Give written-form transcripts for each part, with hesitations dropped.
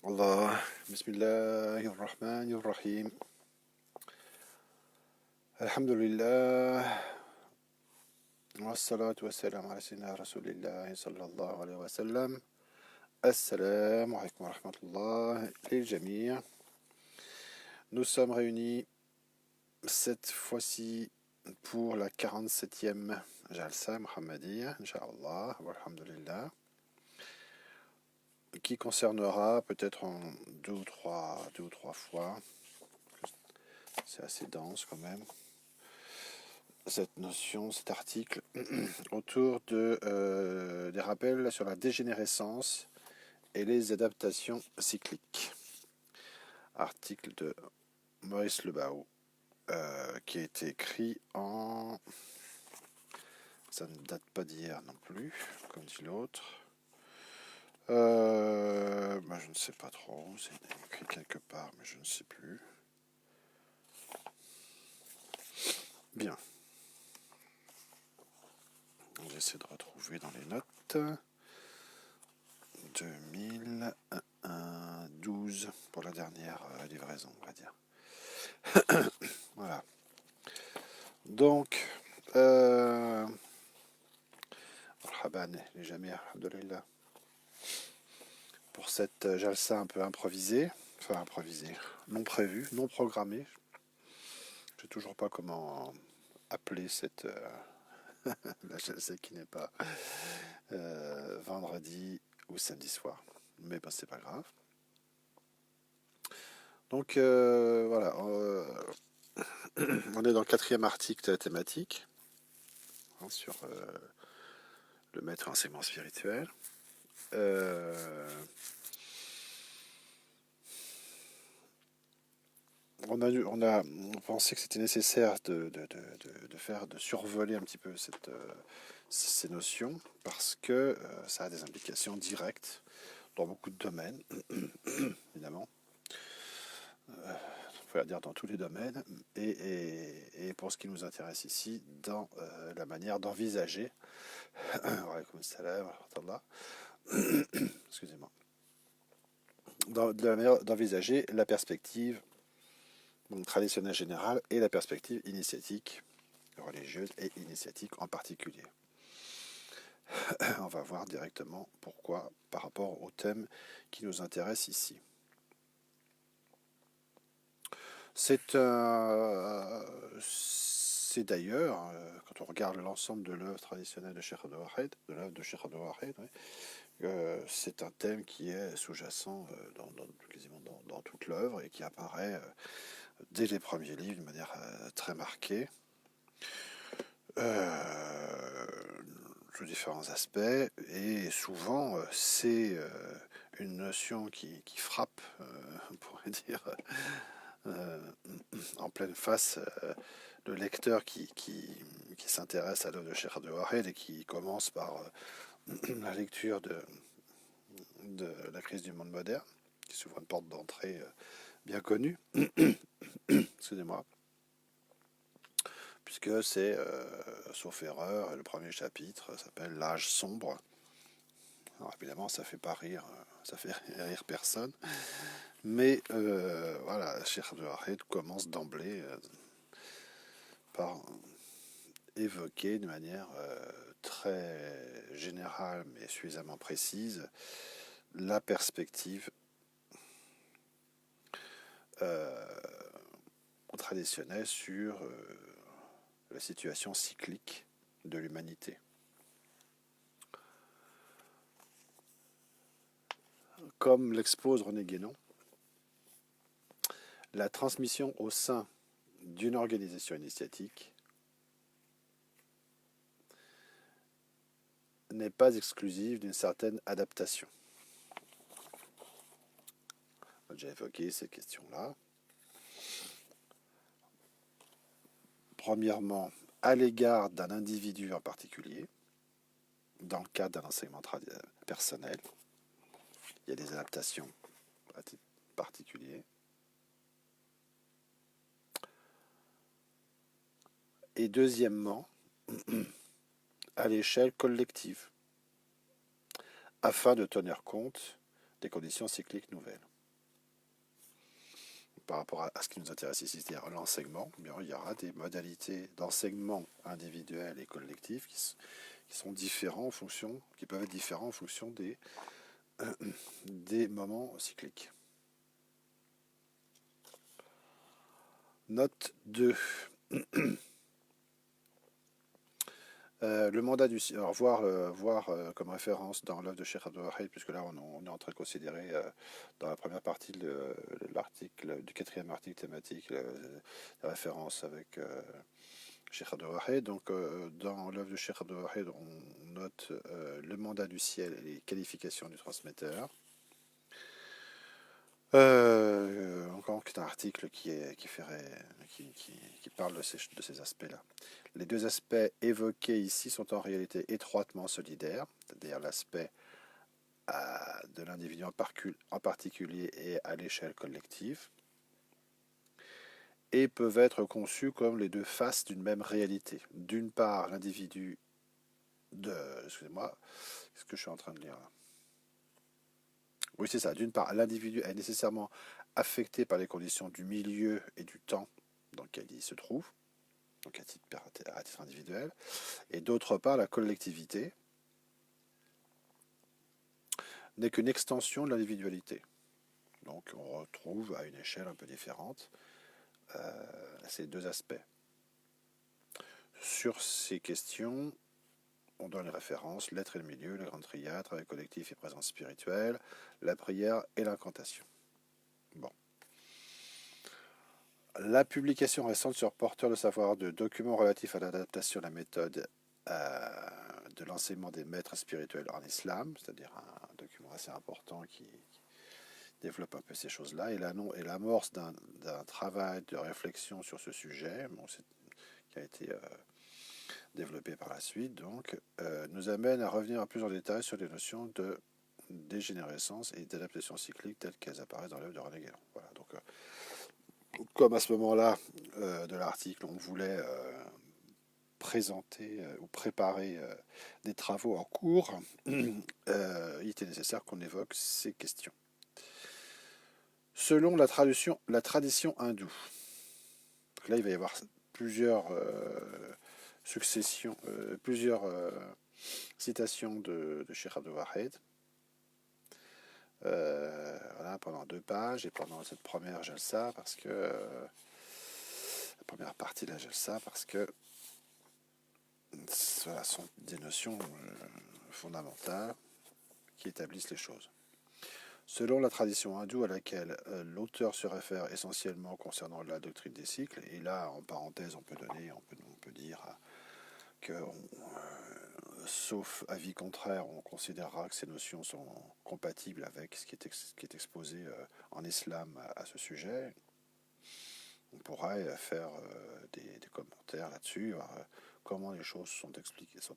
Allah, Bismillahirrahmanirrahim. Alhamdulillah, wassalatu wassalamu ala sayyidina Rasulillah sallallahu alayhi wa sallam. Assalamu alaikum wa rahmatullah lil jami'. Nous sommes réunis cette fois-ci pour la 47e Jalsa Muhammadiyya, Inch'Allah, walhamdulillah, qui concernera peut-être en deux ou trois fois, c'est assez dense quand même, cette notion, cet article, autour des rappels sur la dégénérescence et les adaptations cycliques. Article de Maurice Lebao, qui a été écrit en... Ça ne date pas d'hier non plus, comme dit l'autre. Je ne sais pas trop, c'est écrit quelque part, mais je ne sais plus. Bien. J'essaie de retrouver dans les notes. 2012 pour la dernière livraison, on va dire. Voilà. Donc, marhaban, les jamais, alhamdoulilah. Pour cette jalsa un peu improvisée, non prévue, non programmée. Je ne sais toujours pas comment appeler cette la jalsa qui n'est pas vendredi ou samedi soir. Mais ben, c'est pas grave. Donc voilà, on est dans le 4e article de la thématique, hein, sur le maître enseignement spirituel. On pensé que c'était nécessaire de survoler un petit peu ces notions, parce que ça a des implications directes dans beaucoup de domaines, évidemment. On peut dire dans tous les domaines, et pour ce qui nous intéresse ici, dans la manière d'envisager excusez-moi, dans la manière d'envisager la perspective traditionnelle générale et la perspective initiatique, religieuse et initiatique en particulier. On va voir directement pourquoi par rapport au thème qui nous intéresse ici. C'est d'ailleurs, quand on regarde l'ensemble de l'œuvre traditionnelle de Cheikh Abdel Wahid, c'est un thème qui est sous-jacent dans toute l'œuvre et qui apparaît dès les premiers livres d'une manière très marquée, sous différents aspects, et souvent c'est une notion qui frappe, on pourrait dire, en pleine face le lecteur qui s'intéresse à l'œuvre de Cheikh Abdel Wahid et qui commence par la lecture de la crise du monde moderne, qui s'ouvre une porte d'entrée bien connue, excusez-moi, puisque c'est, sauf erreur, le premier chapitre s'appelle L'âge sombre. Alors évidemment, ça fait rire personne, mais voilà, Cheikh Abdel Wahid commence d'emblée par évoquer de manière très générale mais suffisamment précise la perspective traditionnelle sur la situation cyclique de l'humanité. Comme l'expose René Guénon, la transmission au sein d'une organisation initiatique n'est pas exclusive d'une certaine adaptation. J'ai évoqué ces questions-là. Premièrement, à l'égard d'un individu en particulier, dans le cadre d'un enseignement personnel, il y a des adaptations à titre particulier. Et deuxièmement, à l'échelle collective, afin de tenir compte des conditions cycliques nouvelles. par rapport à ce qui nous intéresse ici, c'est-à-dire l'enseignement, eh bien, il y aura des modalités d'enseignement individuel et collectif qui sont différents en fonction, qui peuvent être différents en fonction des moments cycliques. Note 2. Le mandat du ciel, alors voir comme référence dans l'œuvre de Cheikh Abdul Wahid, puisque là on est en train de considérer dans la première partie de l'article, du 4e article thématique, la référence avec Cheikh Abdul Wahid. Donc dans l'œuvre de Cheikh Abdul Wahid, on note le mandat du ciel et les qualifications du transmetteur. Encore c'est un article qui parle de ces aspects-là. Les deux aspects évoqués ici sont en réalité étroitement solidaires, c'est-à-dire l'aspect de l'individu en particulier et à l'échelle collective, et peuvent être conçus comme les deux faces d'une même réalité. D'une part, l'individu Excusez-moi, qu'est-ce que je suis en train de lire là? Oui, c'est ça. D'une part, l'individu est nécessairement affecté par les conditions du milieu et du temps dans lequel il se trouve, donc à titre individuel, et d'autre part, la collectivité n'est qu'une extension de l'individualité. Donc on retrouve à une échelle un peu différente ces deux aspects. Sur ces questions, on donne les références, l'être et le milieu, la grande triade, travail collectif et présence spirituelle, la prière et l'incantation. Bon. La publication récente sur Porteur de savoir de documents relatifs à l'adaptation de la méthode de l'enseignement des maîtres spirituels en islam, c'est-à-dire un document assez important qui développe un peu ces choses-là, et l'amorce d'un travail de réflexion sur ce sujet, qui a été développé par la suite, donc, nous amène à revenir plus en détail sur les notions de dégénérescence et d'adaptation cyclique telles qu'elles apparaissent dans l'œuvre de René Guénon. Voilà, donc, comme à ce moment-là de l'article, on voulait présenter ou préparer des travaux en cours, il était nécessaire qu'on évoque ces questions. Selon la tradition hindoue, donc là il va y avoir plusieurs successions, plusieurs citations de Cheikh Abdul Wahid. Voilà, pendant 2 pages, et pendant cette première jalsa, parce que la première partie de la jalsa, parce que voilà, sont des notions fondamentales qui établissent les choses. Selon la tradition hindoue à laquelle l'auteur se réfère essentiellement concernant la doctrine des cycles, et là en parenthèse on peut dire que sauf avis contraire, on considérera que ces notions sont compatibles avec ce qui est exposé en islam à ce sujet. On pourrait faire des commentaires là-dessus, comment les choses sont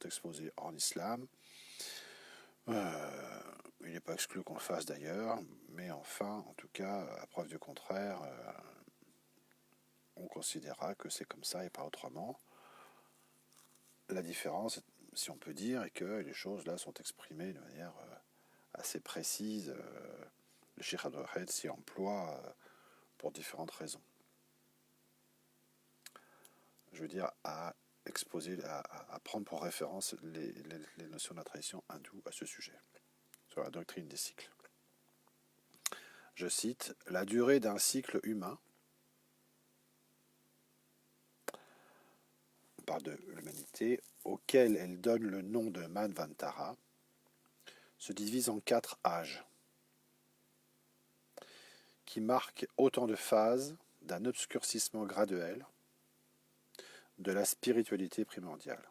exposées en islam. Il n'est pas exclu qu'on le fasse d'ailleurs, mais enfin, en tout cas, à preuve du contraire, on considérera que c'est comme ça et pas autrement. La différence, si on peut dire, est que les choses là sont exprimées de manière assez précise. Le Cheikh Abdul Wahid s'y emploie pour différentes raisons. Je veux dire, à exposer, à prendre pour référence les notions de la tradition hindoue à ce sujet, sur la doctrine des cycles. Je cite, « La durée d'un cycle humain », on parle de l'humanité, auquel elle donne le nom de Manvantara, se divise en 4 âges, qui marquent autant de phases d'un obscurcissement graduel de la spiritualité primordiale.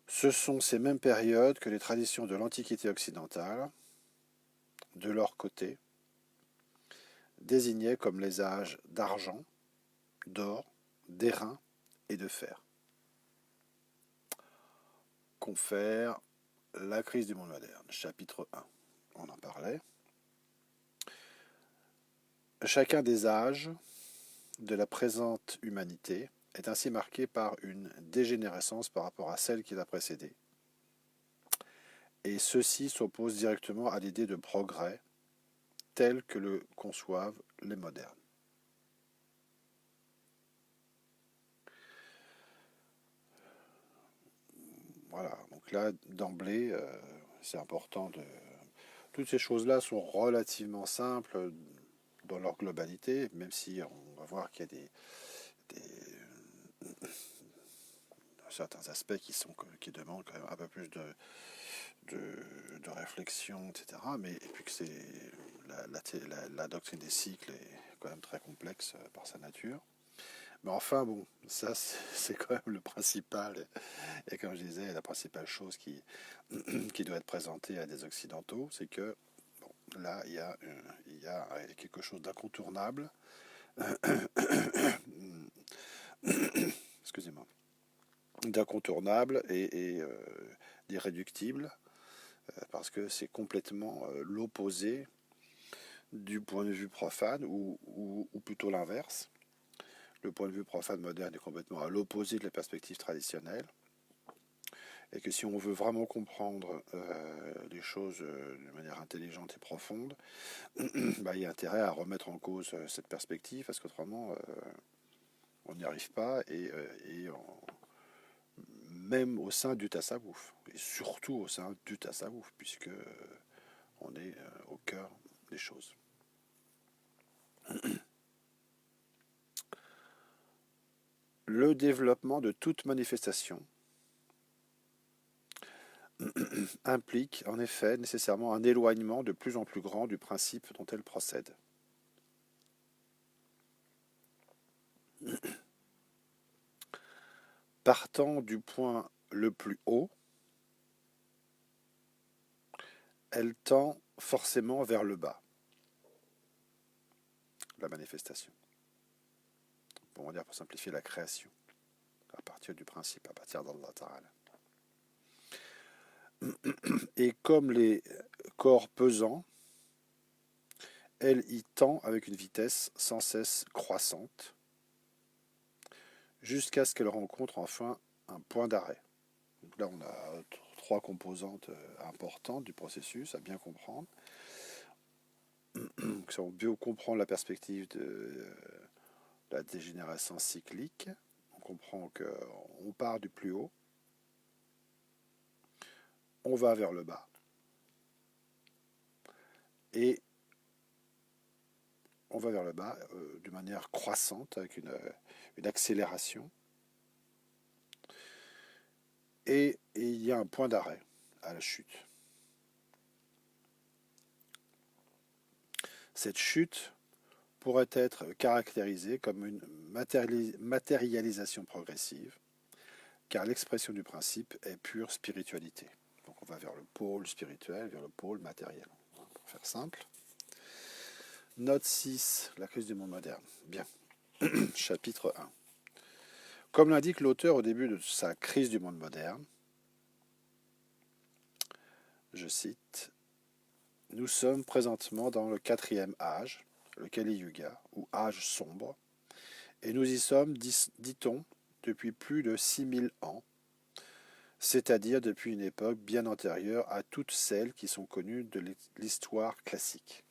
Ce sont ces mêmes périodes que les traditions de l'Antiquité occidentale, de leur côté, désignaient comme les âges d'argent, d'or, d'airain et de fer. Confère La crise du monde moderne, chapitre 1. On en parlait. Chacun des âges de la présente humanité est ainsi marqué par une dégénérescence par rapport à celle qui l'a précédée. Et ceci s'oppose directement à l'idée de progrès tel que le conçoivent les modernes. Voilà, donc là, d'emblée, c'est important de... Toutes ces choses-là sont relativement simples dans leur globalité, même si on va voir qu'il y a certains aspects qui demandent quand même un peu plus de réflexion, etc. Mais et puis que la doctrine des cycles est quand même très complexe par sa nature. Mais enfin, bon, ça c'est quand même le principal. Et comme je disais, la principale chose qui doit être présentée à des Occidentaux, c'est que bon, là, il y a quelque chose d'incontournable. Excusez-moi. D'incontournable et d'irréductible, parce que c'est complètement l'opposé du point de vue profane, ou plutôt l'inverse. Le point de vue profane moderne est complètement à l'opposé de la perspective traditionnelle. Et que si on veut vraiment comprendre les choses de manière intelligente et profonde, bah, il y a intérêt à remettre en cause cette perspective, parce qu'autrement, on n'y arrive pas, même au sein du tasawwuf, et surtout au sein du tasawwuf, puisque on est au cœur des choses. Le développement de toute manifestation implique en effet nécessairement un éloignement de plus en plus grand du principe dont elle procède. Partant du point le plus haut, elle tend forcément vers le bas, la manifestation. On va dire pour simplifier la création, à partir du principe, à partir d'Allah Ta'ala. Et comme les corps pesants, elle y tend avec une vitesse sans cesse croissante, jusqu'à ce qu'elle rencontre enfin un point d'arrêt. Donc là, on a trois composantes importantes du processus à bien comprendre. Si on veut comprendre la perspective de la dégénérescence cyclique, on comprend qu'on part du plus haut, on va vers le bas, et on va vers le bas de manière croissante, avec une accélération, et il y a un point d'arrêt à la chute. Cette chute pourrait être caractérisée comme une matérialisation progressive, car l'expression du principe est pure spiritualité. Donc on va vers le pôle spirituel, vers le pôle matériel. Pour faire simple. Note 6, la crise du monde moderne. Bien. Chapitre 1. Comme l'indique l'auteur au début de sa crise du monde moderne, je cite, « Nous sommes présentement dans le 4e âge, le Kali Yuga, ou âge sombre, et nous y sommes, dit-on, depuis plus de 6000 ans, c'est-à-dire depuis une époque bien antérieure à toutes celles qui sont connues de l'histoire classique. »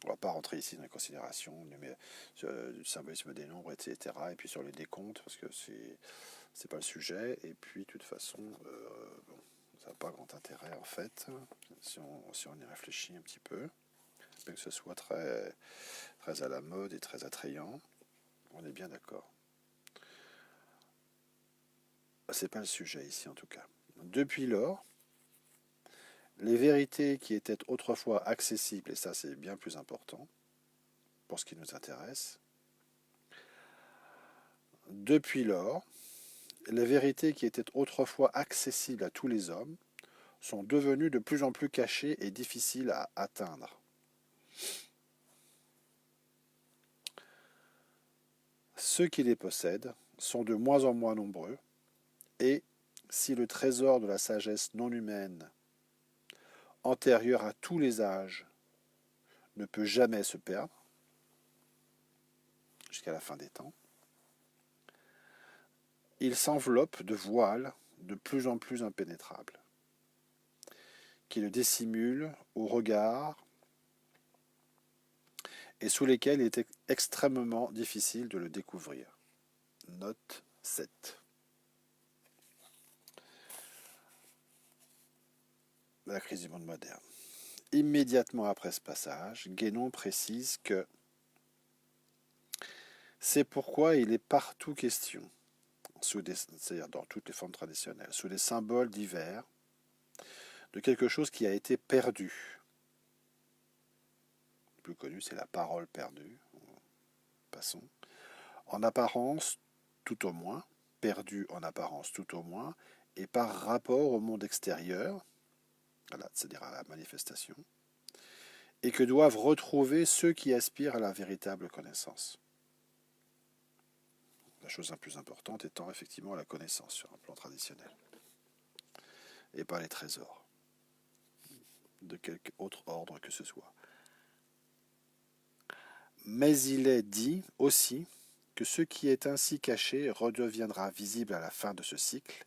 On ne va pas rentrer ici dans les considérations du symbolisme des nombres, etc. Et puis sur les décomptes, parce que c'est pas le sujet. Et puis, de toute façon, bon, ça n'a pas grand intérêt, en fait, si on y réfléchit un petit peu. Bien que ce soit très, très à la mode et très attrayant. On est bien d'accord. C'est pas le sujet ici, en tout cas. Depuis lors, les vérités qui étaient autrefois accessibles, et ça c'est bien plus important pour ce qui nous intéresse, depuis lors, les vérités qui étaient autrefois accessibles à tous les hommes sont devenues de plus en plus cachées et difficiles à atteindre. Ceux qui les possèdent sont de moins en moins nombreux, et si le trésor de la sagesse non humaine, antérieur à tous les âges, ne peut jamais se perdre, jusqu'à la fin des temps, il s'enveloppe de voiles de plus en plus impénétrables, qui le dissimulent au regard et sous lesquels il était extrêmement difficile de le découvrir. Note 7. La crise du monde moderne. Immédiatement après ce passage, Guénon précise que c'est pourquoi il est partout question, c'est-à-dire dans toutes les formes traditionnelles, sous des symboles divers, de quelque chose qui a été perdu. Le plus connu, c'est la parole perdue. Passons. En apparence, tout au moins, perdu en apparence tout au moins, et par rapport au monde extérieur, voilà, c'est-à-dire à la manifestation, et que doivent retrouver ceux qui aspirent à la véritable connaissance. La chose la plus importante étant effectivement la connaissance sur un plan traditionnel, et pas les trésors, de quelque autre ordre que ce soit. Mais il est dit aussi que ce qui est ainsi caché redeviendra visible à la fin de ce cycle,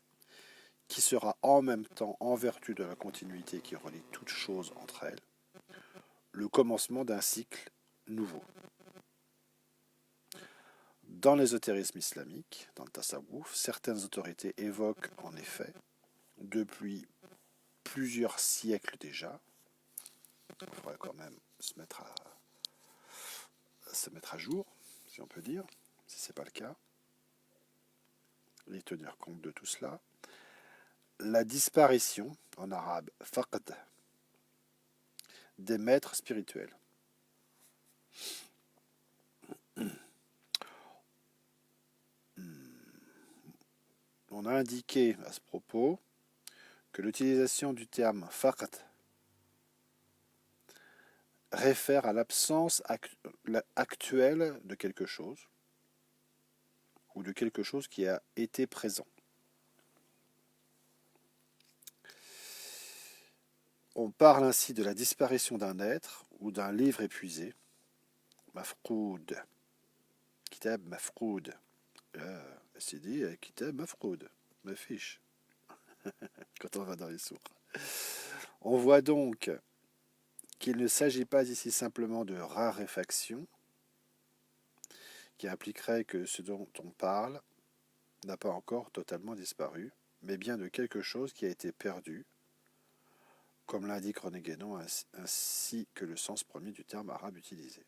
qui sera en même temps, en vertu de la continuité qui relie toutes choses entre elles, le commencement d'un cycle nouveau. Dans l'ésotérisme islamique, dans le tasawwuf, certaines autorités évoquent en effet, depuis plusieurs siècles déjà, il faudrait quand même se mettre à jour, si on peut dire, si ce n'est pas le cas, et tenir compte de tout cela, la disparition, en arabe faqd, des maîtres spirituels. On a indiqué à ce propos que l'utilisation du terme faqd réfère à l'absence actuelle de quelque chose ou de quelque chose qui a été présent. On parle ainsi de la disparition d'un être ou d'un livre épuisé, mafqoud, kitab mafqoud. C'est dit kitab mafqoud, ma fiche, quand on va dans les sourds. On voit donc qu'il ne s'agit pas ici simplement de raréfaction, qui impliquerait que ce dont on parle n'a pas encore totalement disparu, mais bien de quelque chose qui a été perdu, comme l'indique René Guénon, ainsi que le sens premier du terme arabe utilisé.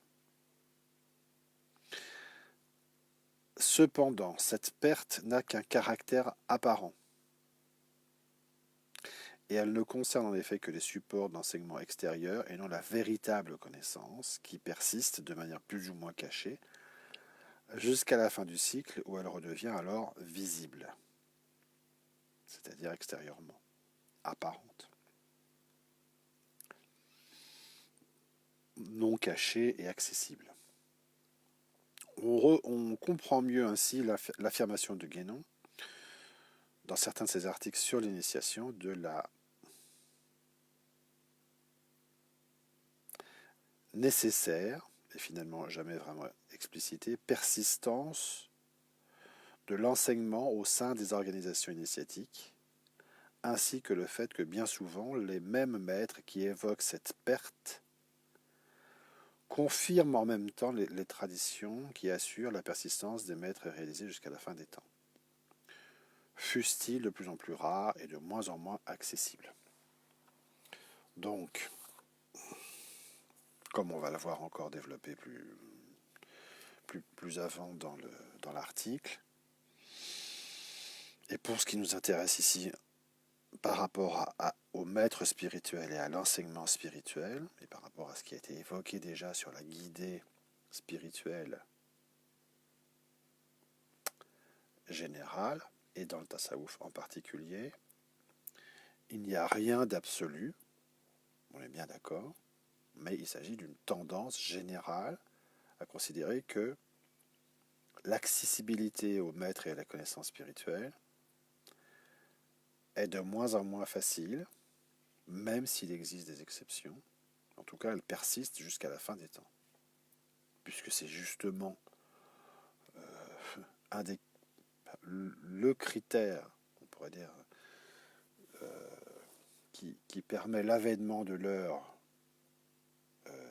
Cependant, cette perte n'a qu'un caractère apparent, et elle ne concerne en effet que les supports d'enseignement extérieur et non la véritable connaissance, qui persiste de manière plus ou moins cachée, jusqu'à la fin du cycle où elle redevient alors visible, c'est-à-dire extérieurement, apparente, non cachée et accessible. On comprend mieux ainsi l'affirmation de Guénon dans certains de ses articles sur l'initiation de la nécessaire, et finalement jamais vraiment explicitée, persistance de l'enseignement au sein des organisations initiatiques, ainsi que le fait que bien souvent les mêmes maîtres qui évoquent cette perte confirment en même temps les traditions qui assurent la persistance des maîtres réalisés jusqu'à la fin des temps, fussent-ils de plus en plus rares et de moins en moins accessibles. Donc, comme on va le voir encore développé plus avant dans l'article, et pour ce qui nous intéresse ici par rapport au maître spirituel et à l'enseignement spirituel, et par rapport à ce qui a été évoqué déjà sur la guidée spirituelle générale, et dans le tasawwuf en particulier, il n'y a rien d'absolu, on est bien d'accord, mais il s'agit d'une tendance générale à considérer que l'accessibilité au maître et à la connaissance spirituelle est de moins en moins facile, même s'il existe des exceptions. En tout cas, elle persiste jusqu'à la fin des temps. Puisque c'est justement le critère, on pourrait dire, qui permet l'avènement de l'heure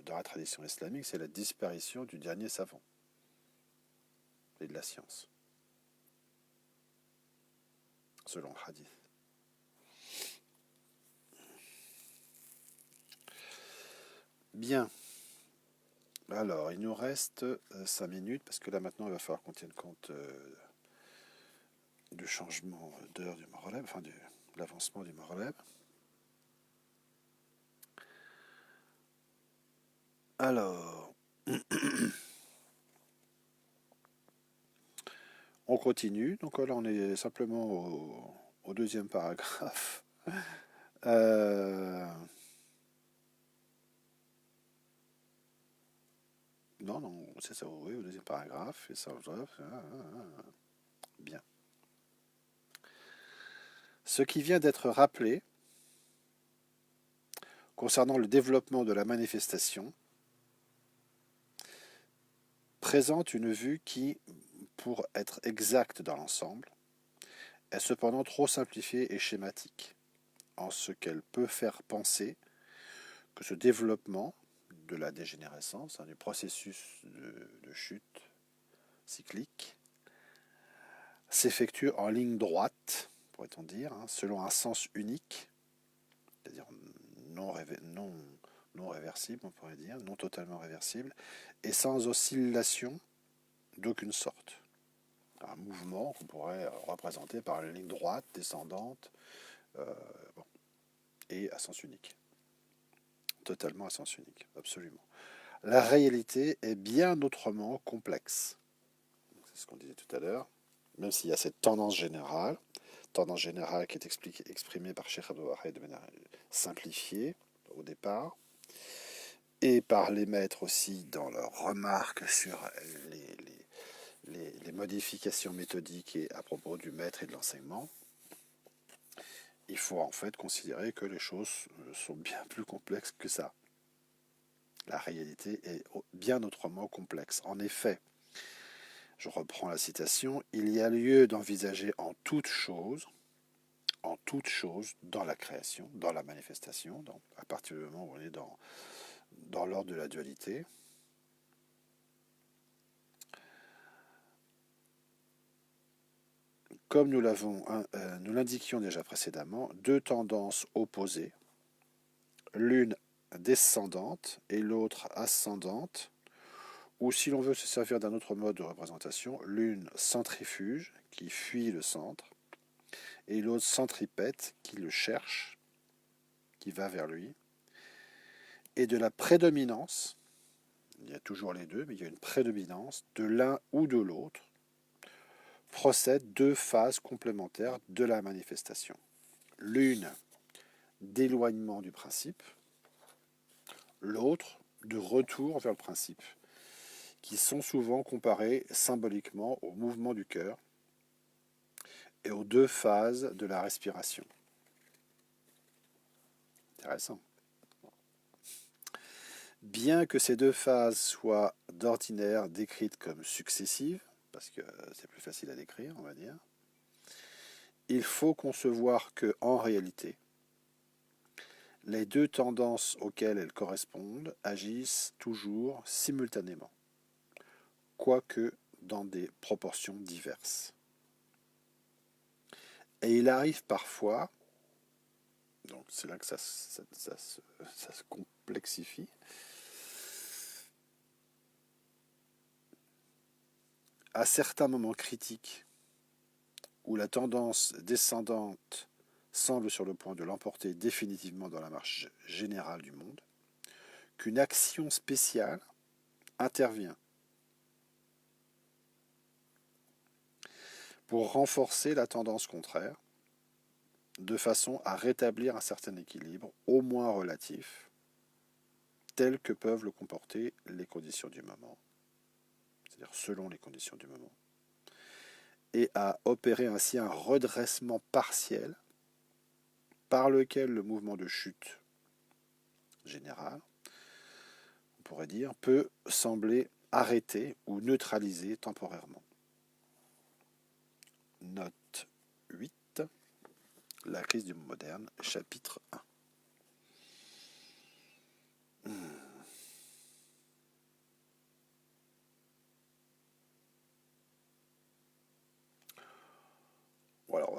dans la tradition islamique, c'est la disparition du dernier savant et de la science, selon le hadith. Bien. Alors, il nous reste 5 minutes, parce que là maintenant il va falloir qu'on tienne compte du changement d'heure du Maghreb, enfin de l'avancement du Maghreb. Alors, on continue. Donc là, on est simplement au deuxième paragraphe. Non, c'est ça, oui, au deuxième paragraphe. Et ça, bien. Ce qui vient d'être rappelé concernant le développement de la manifestation présente une vue qui, pour être exacte dans l'ensemble, est cependant trop simplifiée et schématique, en ce qu'elle peut faire penser que ce développement de la dégénérescence, du processus de chute cyclique, s'effectue en ligne droite, pourrait-on dire, selon un sens unique, c'est-à-dire non réversible, on pourrait dire, non totalement réversible, et sans oscillation d'aucune sorte. Un mouvement qu'on pourrait représenter par une ligne droite, descendante, bon, et à sens unique. Totalement à sens unique, absolument. La réalité est bien autrement complexe. C'est ce qu'on disait tout à l'heure. Même s'il y a cette tendance générale qui est exprimée par Cheikh Abdou Wahid de manière simplifiée au départ, et par les maîtres aussi dans leurs remarques sur les modifications méthodiques et à propos du maître et de l'enseignement. Il faut en fait considérer que les choses sont bien plus complexes que ça. La réalité est bien autrement complexe. En effet, je reprends la citation, il y a lieu d'envisager en toute chose, dans la création, dans la manifestation, à partir du moment où on est dans l'ordre de la dualité, comme nous l'indiquions déjà précédemment, deux tendances opposées, l'une descendante et l'autre ascendante, ou si l'on veut se servir d'un autre mode de représentation, l'une centrifuge qui fuit le centre, et l'autre centripète qui le cherche, qui va vers lui, et de la prédominance, il y a toujours les deux, mais il y a une prédominance de l'un ou de l'autre, procèdent deux phases complémentaires de la manifestation. L'une d'éloignement du principe, l'autre de retour vers le principe, qui sont souvent comparés symboliquement au mouvement du cœur et aux deux phases de la respiration. Intéressant. Bien que ces deux phases soient d'ordinaire décrites comme successives, parce que c'est plus facile à décrire, on va dire, il faut concevoir que, en réalité, les deux tendances auxquelles elles correspondent agissent toujours simultanément, quoique dans des proportions diverses. Et il arrive parfois, donc c'est là que ça se complexifie, à certains moments critiques où la tendance descendante semble sur le point de l'emporter définitivement dans la marche générale du monde, qu'une action spéciale intervient pour renforcer la tendance contraire, de façon à rétablir un certain équilibre, au moins relatif, tel que peuvent le comporter les conditions du moment, c'est-à-dire selon les conditions du moment, et à opérer ainsi un redressement partiel par lequel le mouvement de chute général, on pourrait dire, peut sembler arrêter ou neutraliser temporairement. Note 8, la crise du monde moderne, chapitre 1.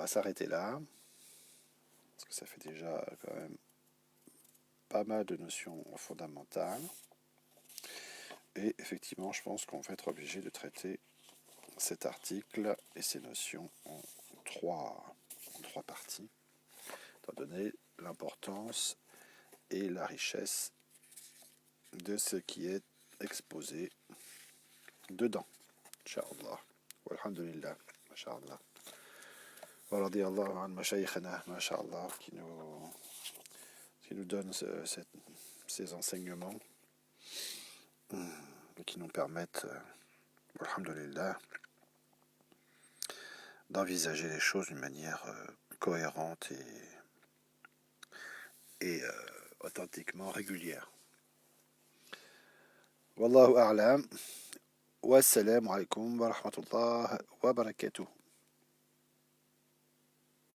va s'arrêter là, parce que ça fait déjà quand même pas mal de notions fondamentales. Et effectivement, je pense qu'on va être obligé de traiter cet article et ces notions en trois parties, étant donné l'importance et la richesse de ce qui est exposé dedans. Inch'Allah. Walhamdulillah. Masha'Allah. Wa radiyallahu an mashaykhana, masha'Allah, qui nous donne ces enseignements et qui nous permettent, alhamdulillah, d'envisager les choses d'une manière cohérente et authentiquement régulière. Wallahu a'lam. Wassalamu alaikum wa rahmatullah wa barakatuh.